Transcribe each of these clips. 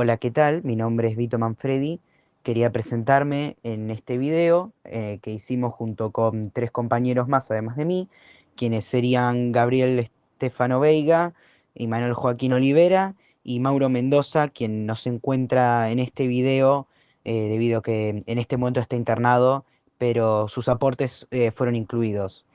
Hola, ¿qué tal? Mi nombre es Vito Manfredi. Quería presentarme en este video que hicimos junto con tres compañeros más, además de mí, quienes serían Gabriel Estefano Veiga, Manuel Joaquín Olivera y Mauro Mendoza, quien no se encuentra en este video debido a que en este momento está internado, pero sus aportes fueron incluidos.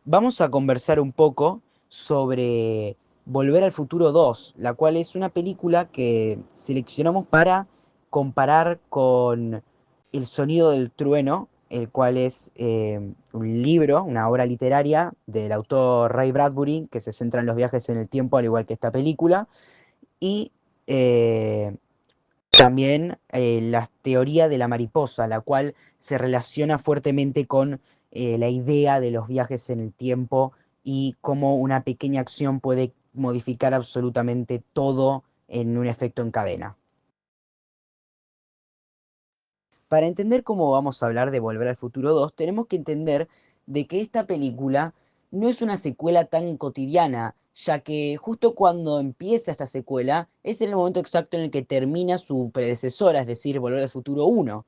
Vamos a conversar un poco sobre Volver al Futuro 2, la cual es una película que seleccionamos para comparar con El Sonido del Trueno, el cual es un libro, una obra literaria del autor Ray Bradbury, que se centra en los viajes en el tiempo, al igual que esta película, y eh, también la teoría de la mariposa, la cual se relaciona fuertemente con la idea de los viajes en el tiempo y cómo una pequeña acción puede modificar absolutamente todo en un efecto en cadena. Para entender cómo vamos a hablar de Volver al Futuro 2, tenemos que entender de que esta película no es una secuela tan cotidiana, ya que justo cuando empieza esta secuela es en el momento exacto en el que termina su predecesora, es decir, Volver al Futuro 1.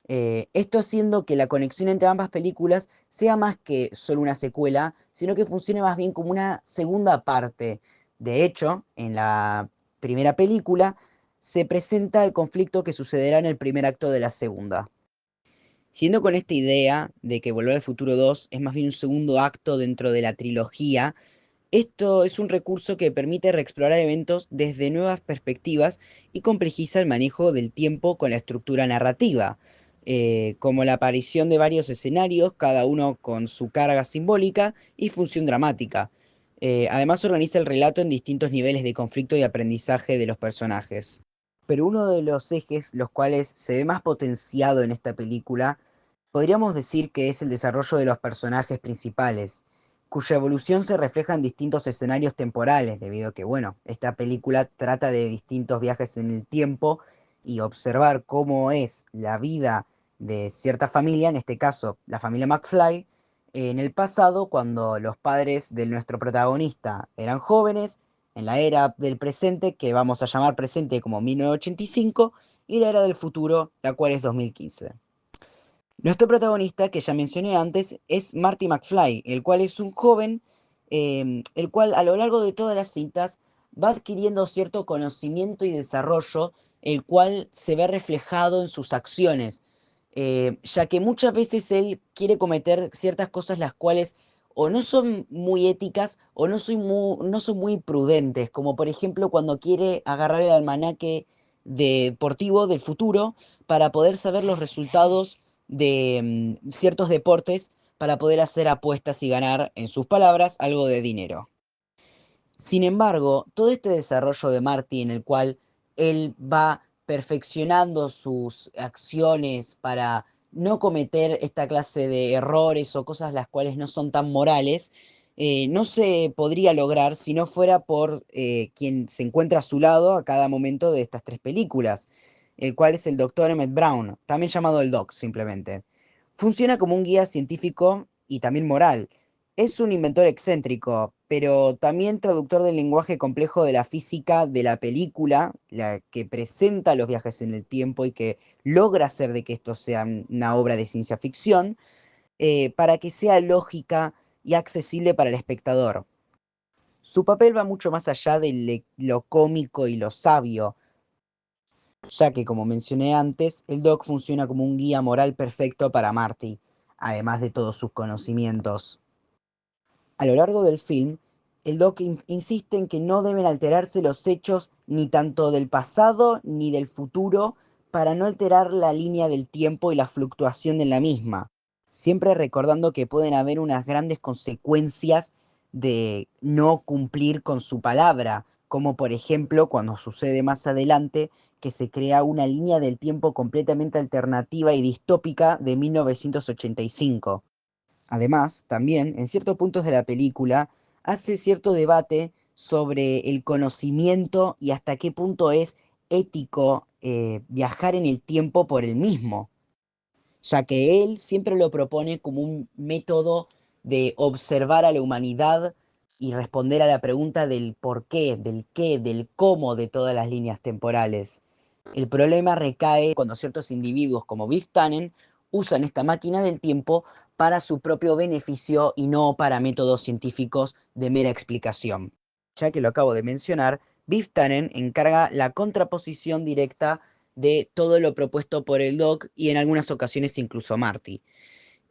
Esto haciendo que la conexión entre ambas películas sea más que solo una secuela, sino que funcione más bien como una segunda parte. De hecho, en la primera película se presenta el conflicto que sucederá en el primer acto de la segunda. Siendo con esta idea de que Volver al Futuro 2 es más bien un segundo acto dentro de la trilogía, esto es un recurso que permite reexplorar eventos desde nuevas perspectivas y complejiza el manejo del tiempo con la estructura narrativa, como la aparición de varios escenarios, cada uno con su carga simbólica y función dramática. Además, organiza el relato en distintos niveles de conflicto y aprendizaje de los personajes. Pero uno de los ejes, los cuales se ve más potenciado en esta película, podríamos decir que es el desarrollo de los personajes principales, cuya evolución se refleja en distintos escenarios temporales, debido a que, bueno, esta película trata de distintos viajes en el tiempo y observar cómo es la vida de cierta familia, en este caso la familia McFly, en el pasado, cuando los padres de nuestro protagonista eran jóvenes, en la era del presente, que vamos a llamar presente como 1985, y la era del futuro, la cual es 2015. Nuestro protagonista, que ya mencioné antes, es Marty McFly, el cual es un joven, el cual a lo largo de todas las cintas va adquiriendo cierto conocimiento y desarrollo, el cual se ve reflejado en sus acciones, ya que muchas veces él quiere cometer ciertas cosas las cuales o no son muy éticas o no son muy prudentes, como por ejemplo cuando quiere agarrar el almanaque deportivo del futuro para poder saber los resultados de ciertos deportes para poder hacer apuestas y ganar, en sus palabras, algo de dinero. Sin embargo, todo este desarrollo de Marty en el cual él va perfeccionando sus acciones para no cometer esta clase de errores o cosas las cuales no son tan morales, no se podría lograr si no fuera por quien se encuentra a su lado a cada momento de estas tres películas, el cual es el doctor Emmett Brown, también llamado el Doc simplemente. Funciona como un guía científico y también moral. Es un inventor excéntrico, pero también traductor del lenguaje complejo de la física de la película, la que presenta los viajes en el tiempo y que logra hacer de que esto sea una obra de ciencia ficción, para que sea lógica y accesible para el espectador. Su papel va mucho más allá de lo cómico y lo sabio, ya que, como mencioné antes, el Doc funciona como un guía moral perfecto para Marty, además de todos sus conocimientos. A lo largo del film, el Doc insiste en que no deben alterarse los hechos ni tanto del pasado ni del futuro para no alterar la línea del tiempo y la fluctuación de la misma, siempre recordando que pueden haber unas grandes consecuencias de no cumplir con su palabra, como por ejemplo cuando sucede más adelante que se crea una línea del tiempo completamente alternativa y distópica de 1985. Además, también, en ciertos puntos de la película, hace cierto debate sobre el conocimiento y hasta qué punto es ético viajar en el tiempo por el mismo, ya que él siempre lo propone como un método de observar a la humanidad y responder a la pregunta del por qué, del cómo de todas las líneas temporales. El problema recae cuando ciertos individuos como Biff Tannen usan esta máquina del tiempo para su propio beneficio y no para métodos científicos de mera explicación. Ya que lo acabo de mencionar, Biff Tannen encarga la contraposición directa de todo lo propuesto por el Doc y en algunas ocasiones incluso Marty.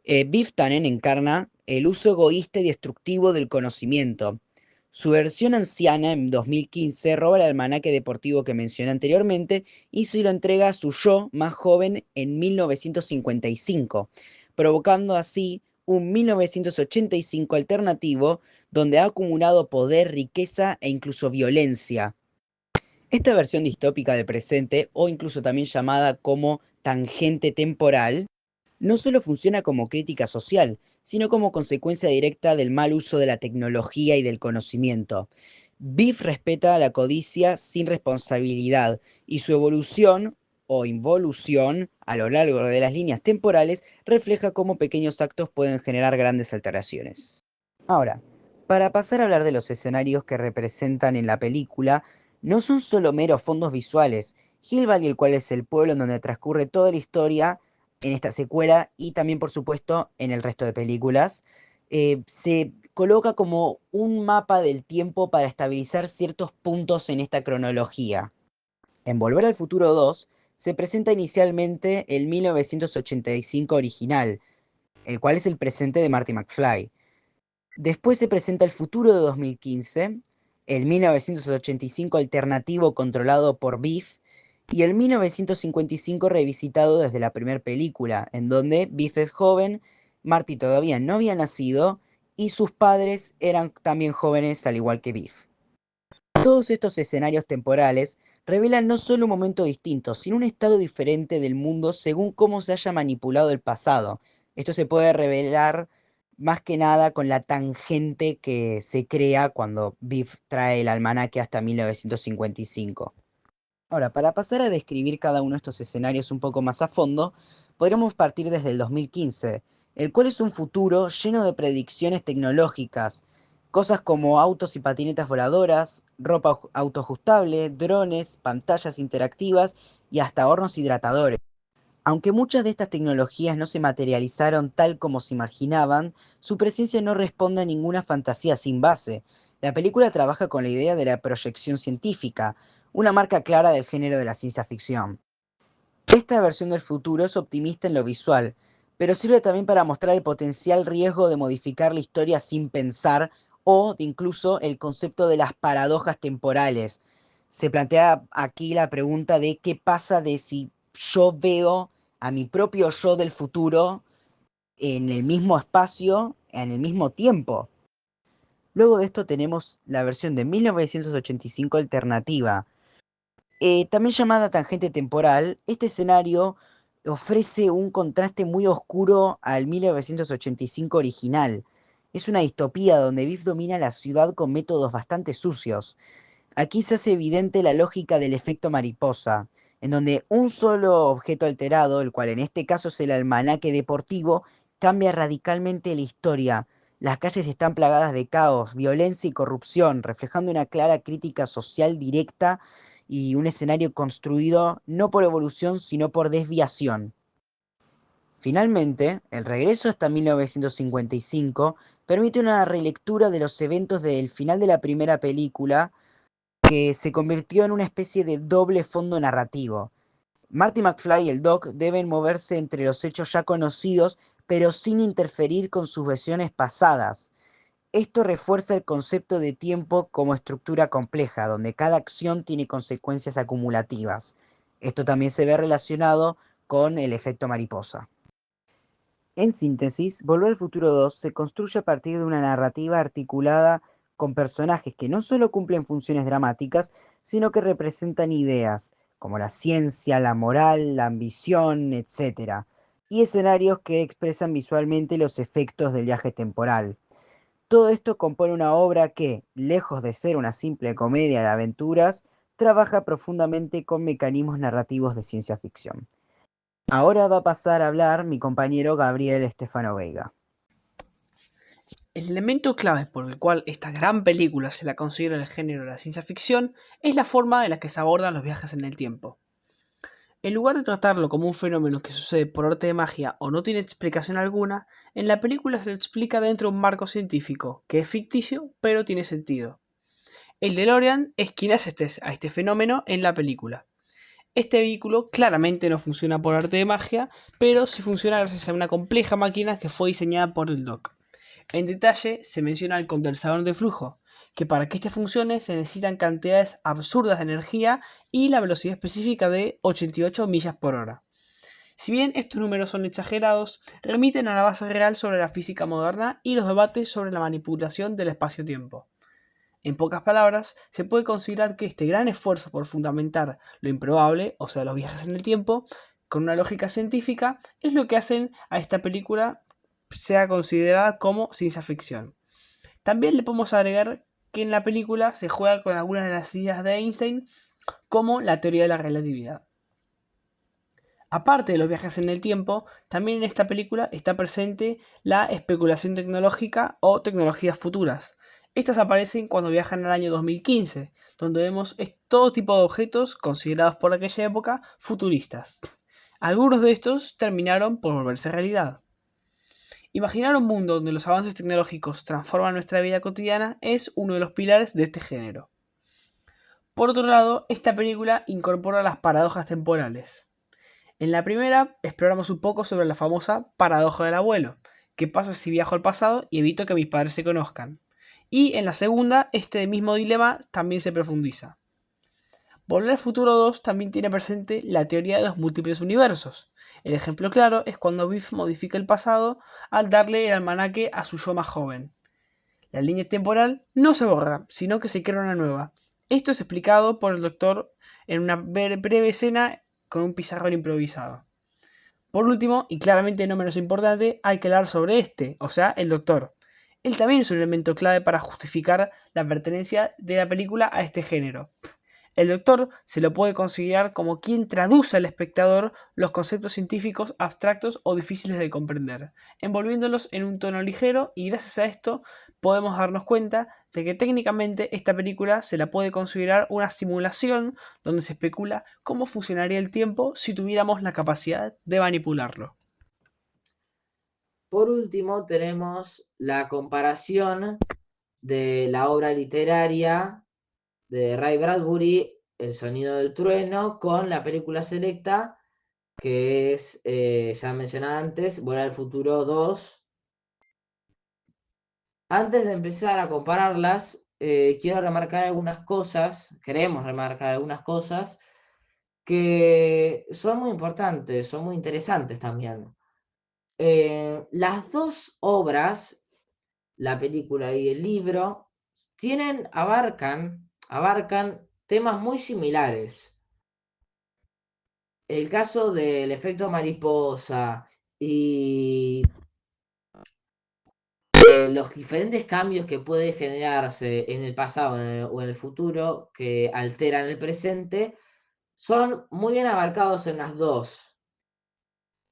Biff Tannen encarna el uso egoísta y destructivo del conocimiento. Su versión anciana, en 2015, roba el almanaque deportivo que mencioné anteriormente y se lo entrega a su yo más joven en 1955, provocando así un 1985 alternativo donde ha acumulado poder, riqueza e incluso violencia. Esta versión distópica del presente, o incluso también llamada como tangente temporal, no solo funciona como crítica social, sino como consecuencia directa del mal uso de la tecnología y del conocimiento. Biff respeta la codicia sin responsabilidad y su evolución o involución a lo largo de las líneas temporales refleja cómo pequeños actos pueden generar grandes alteraciones. Ahora, para pasar a hablar de los escenarios que representan en la película, no son solo meros fondos visuales. Hill Valley, el cual es el pueblo en donde transcurre toda la historia en esta secuela y también, por supuesto, en el resto de películas, se coloca como un mapa del tiempo para estabilizar ciertos puntos en esta cronología. En Volver al Futuro 2 se presenta inicialmente el 1985 original, el cual es el presente de Marty McFly. Después se presenta el futuro de 2015, el 1985 alternativo controlado por Biff y el 1955 revisitado desde la primera película, en donde Biff es joven, Marty todavía no había nacido y sus padres eran también jóvenes al igual que Biff. Todos estos escenarios temporales revelan no solo un momento distinto, sino un estado diferente del mundo según cómo se haya manipulado el pasado. Esto se puede revelar más que nada con la tangente que se crea cuando Biff trae el almanaque hasta 1955. Ahora, para pasar a describir cada uno de estos escenarios un poco más a fondo, podríamos partir desde el 2015, el cual es un futuro lleno de predicciones tecnológicas, cosas como autos y patinetas voladoras, ropa autoajustable, drones, pantallas interactivas y hasta hornos hidratadores. Aunque muchas de estas tecnologías no se materializaron tal como se imaginaban, su presencia no responde a ninguna fantasía sin base. La película trabaja con la idea de la proyección científica, una marca clara del género de la ciencia ficción. Esta versión del futuro es optimista en lo visual, pero sirve también para mostrar el potencial riesgo de modificar la historia sin pensar o de incluso el concepto de las paradojas temporales. Se plantea aquí la pregunta de qué pasa de si yo veo a mi propio yo del futuro en el mismo espacio, en el mismo tiempo. Luego de esto tenemos la versión de 1985 alternativa, también llamada tangente temporal. Este escenario ofrece un contraste muy oscuro al 1985 original. Es una distopía donde Biff domina la ciudad con métodos bastante sucios. Aquí se hace evidente la lógica del efecto mariposa, en donde un solo objeto alterado, el cual en este caso es el almanaque deportivo, cambia radicalmente la historia. Las calles están plagadas de caos, violencia y corrupción, reflejando una clara crítica social directa y un escenario construido no por evolución, sino por desviación. Finalmente, el regreso hasta 1955 permite una relectura de los eventos del final de la primera película, que se convirtió en una especie de doble fondo narrativo. Marty McFly y el Doc deben moverse entre los hechos ya conocidos, pero sin interferir con sus versiones pasadas. Esto refuerza el concepto de tiempo como estructura compleja, donde cada acción tiene consecuencias acumulativas. Esto también se ve relacionado con el efecto mariposa. En síntesis, Volver al Futuro 2 se construye a partir de una narrativa articulada con personajes que no solo cumplen funciones dramáticas, sino que representan ideas como la ciencia, la moral, la ambición, etc. Y escenarios que expresan visualmente los efectos del viaje temporal. Todo esto compone una obra que, lejos de ser una simple comedia de aventuras, trabaja profundamente con mecanismos narrativos de ciencia ficción. Ahora va a pasar a hablar mi compañero Gabriel Estefano Veiga. El elemento clave por el cual esta gran película se la considera el género de la ciencia ficción es la forma en la que se abordan los viajes en el tiempo. En lugar de tratarlo como un fenómeno que sucede por arte de magia o no tiene explicación alguna, en la película se lo explica dentro de un marco científico, que es ficticio, pero tiene sentido. El DeLorean es quien hace a este fenómeno en la película. Este vehículo claramente no funciona por arte de magia, pero sí funciona gracias a una compleja máquina que fue diseñada por el Doc. En detalle se menciona el condensador de flujo, que para que este funcione se necesitan cantidades absurdas de energía y la velocidad específica de 88 millas por hora. Si bien estos números son exagerados, remiten a la base real sobre la física moderna y los debates sobre la manipulación del espacio-tiempo. En pocas palabras, se puede considerar que este gran esfuerzo por fundamentar lo improbable, o sea, los viajes en el tiempo, con una lógica científica, es lo que hacen a esta película sea considerada como ciencia ficción. También le podemos agregar que en la película se juega con algunas de las ideas de Einstein, como la teoría de la relatividad. Aparte de los viajes en el tiempo, también en esta película está presente la especulación tecnológica o tecnologías futuras. Estas aparecen cuando viajan al año 2015, donde vemos todo tipo de objetos considerados por aquella época futuristas. Algunos de estos terminaron por volverse realidad. Imaginar un mundo donde los avances tecnológicos transforman nuestra vida cotidiana es uno de los pilares de este género. Por otro lado, esta película incorpora las paradojas temporales. En la primera exploramos un poco sobre la famosa paradoja del abuelo. ¿Qué pasa si viajo al pasado y evito que mis padres se conozcan? Y en la segunda, este mismo dilema también se profundiza. Volver al futuro 2 también tiene presente la teoría de los múltiples universos. El ejemplo claro es cuando Biff modifica el pasado al darle el almanaque a su yo más joven. La línea temporal no se borra, sino que se crea una nueva. Esto es explicado por el doctor en una breve escena con un pizarrón improvisado. Por último, y claramente no menos importante, hay que hablar sobre este, o sea, el doctor. Él también es un elemento clave para justificar la pertenencia de la película a este género. El doctor se lo puede considerar como quien traduce al espectador los conceptos científicos abstractos o difíciles de comprender, envolviéndolos en un tono ligero, y gracias a esto podemos darnos cuenta de que técnicamente esta película se la puede considerar una simulación donde se especula cómo funcionaría el tiempo si tuviéramos la capacidad de manipularlo. Por último, tenemos la comparación de la obra literaria de Ray Bradbury, El sonido del trueno, con la película selecta, que es, ya mencionada antes, Volver al futuro 2. Antes de empezar a compararlas, quiero remarcar algunas cosas, queremos remarcar algunas cosas que son muy importantes, son muy interesantes también. Las dos obras, la película y el libro, abarcan temas muy similares. El caso del efecto mariposa y los diferentes cambios que puede generarse en el pasado o en el futuro que alteran el presente son muy bien abarcados en las dos.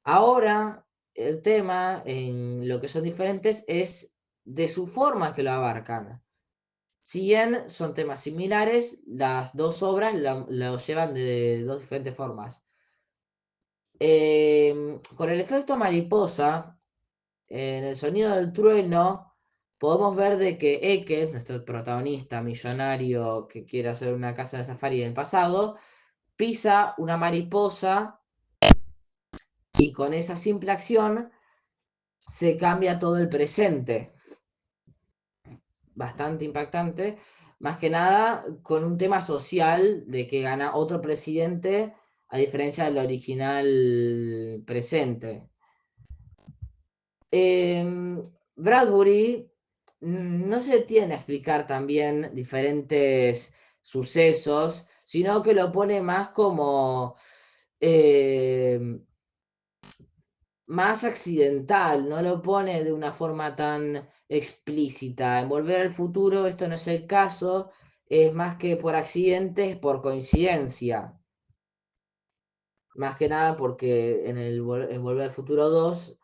Ahora, el tema en lo que son diferentes es de su forma que lo abarcan. Si bien son temas similares, las dos obras lo llevan de dos diferentes formas. Con el efecto mariposa, en el sonido del trueno, podemos ver de que Ekel, nuestro protagonista millonario que quiere hacer una casa de safari en el pasado, pisa una mariposa y con esa simple acción se cambia todo el presente. Bastante impactante, más que nada con un tema social de que gana otro presidente a diferencia del original presente. Bradbury no se detiene a explicar también diferentes sucesos, sino que lo pone más como más accidental, no lo pone de una forma tan explícita. En Volver al futuro esto no es el caso, es más que por accidente, es por coincidencia. Más que nada porque en Volver al futuro 2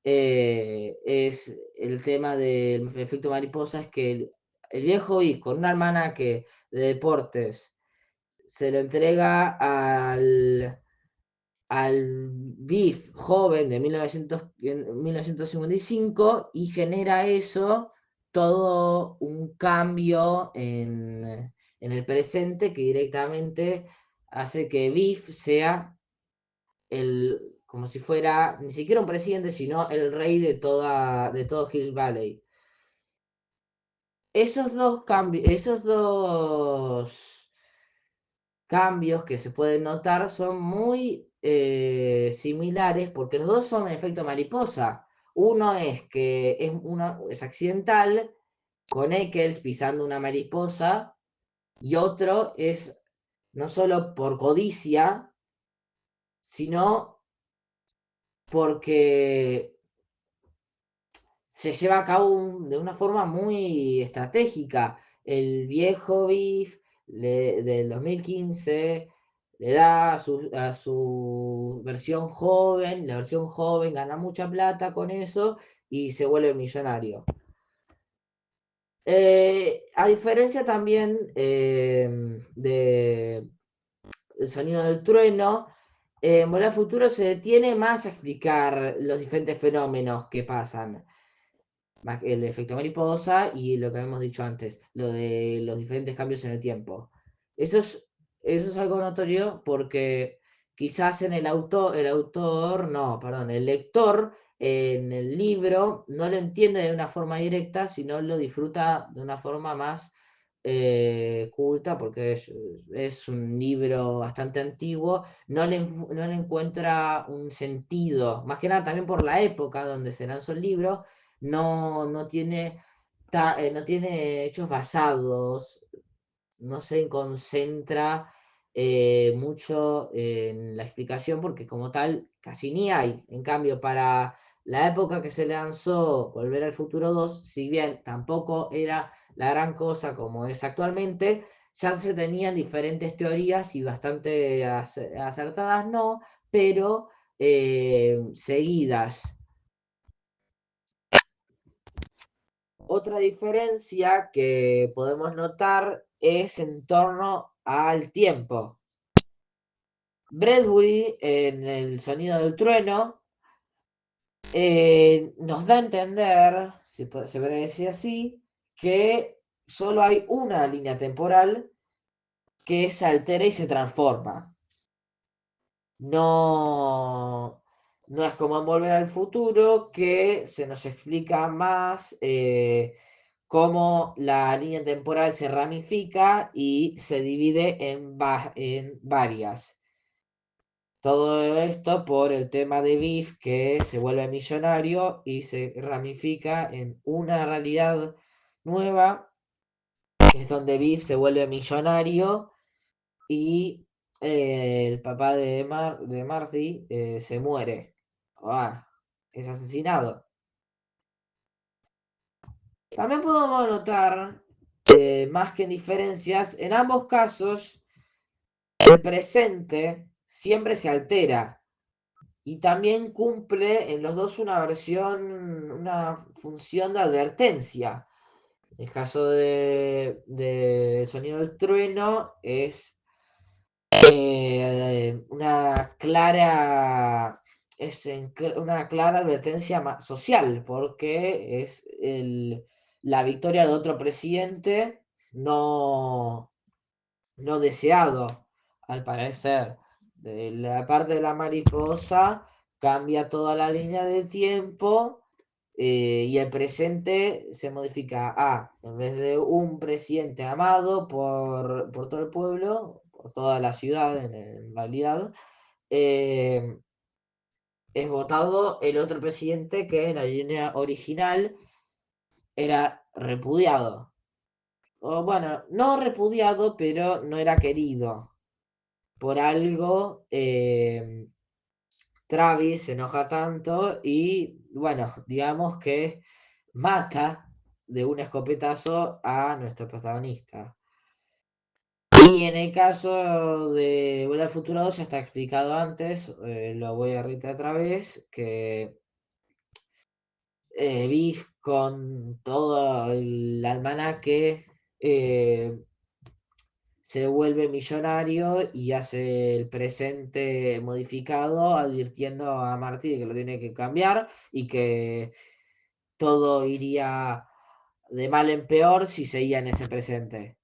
es el tema del efecto mariposa, es que el viejo Vic con una almanaque de deportes se lo entrega al Biff joven de 1955 y genera eso todo un cambio en el presente que directamente hace que Biff sea como si fuera ni siquiera un presidente, sino el rey de todo Hill Valley. Esos dos cambios que se pueden notar son muy similares porque los dos son efecto mariposa. Uno es que es accidental, con Eccles pisando una mariposa, y otro es no solo por codicia, sino porque se lleva a cabo de una forma muy estratégica. El viejo Biff del 2015 le da a su versión joven, la versión joven gana mucha plata con eso y se vuelve millonario. A diferencia también de El sonido del trueno, en Volver al Futuro se detiene más a explicar los diferentes fenómenos que pasan. Más el efecto mariposa y lo que habíamos dicho antes, lo de los diferentes cambios en el tiempo. Eso es, eso es algo notorio porque quizás el lector en el libro no lo entiende de una forma directa, sino lo disfruta de una forma más culta, porque es un libro bastante antiguo, no le encuentra un sentido, más que nada también por la época donde se lanzó el libro, no tiene, no tiene hechos basados, no se concentra mucho en la explicación porque como tal casi ni hay. En cambio, para la época que se lanzó Volver al Futuro 2, si bien tampoco era la gran cosa como es actualmente, ya se tenían diferentes teorías y bastante acertadas no, pero seguidas. Otra diferencia que podemos notar es en torno al tiempo. Bradbury, en El sonido del trueno, nos da a entender, si se puede decir así, que solo hay una línea temporal que se altera y se transforma. No, no es como en Volver al Futuro, que se nos explica más cómo la línea temporal se ramifica y se divide en varias. Todo esto por el tema de Biff, que se vuelve millonario y se ramifica en una realidad nueva, que es donde Biff se vuelve millonario y el papá de Marty se muere. Ah, es asesinado. También podemos notar, más que diferencias, en ambos casos, el presente siempre se altera y también cumple en los dos una función de advertencia. En el caso de Sonido del Trueno es una clara una clara advertencia social porque es la victoria de otro presidente no, no deseado, al parecer. De la parte de la mariposa cambia toda la línea del tiempo y el presente se modifica a, en vez de un presidente amado por todo el pueblo, por toda la ciudad en realidad, eh, es votado el otro presidente que en la línea original era repudiado. O bueno, no repudiado, pero no era querido. Por algo, Travis se enoja tanto y, bueno, digamos que mata de un escopetazo a nuestro protagonista. Y en el caso de Vuelve al Futuro 2 ya está explicado antes, lo voy a reiterar otra vez, que Biff con todo el almanaque se vuelve millonario y hace el presente modificado, advirtiendo a Marty de que lo tiene que cambiar y que todo iría de mal en peor si seguía en ese presente.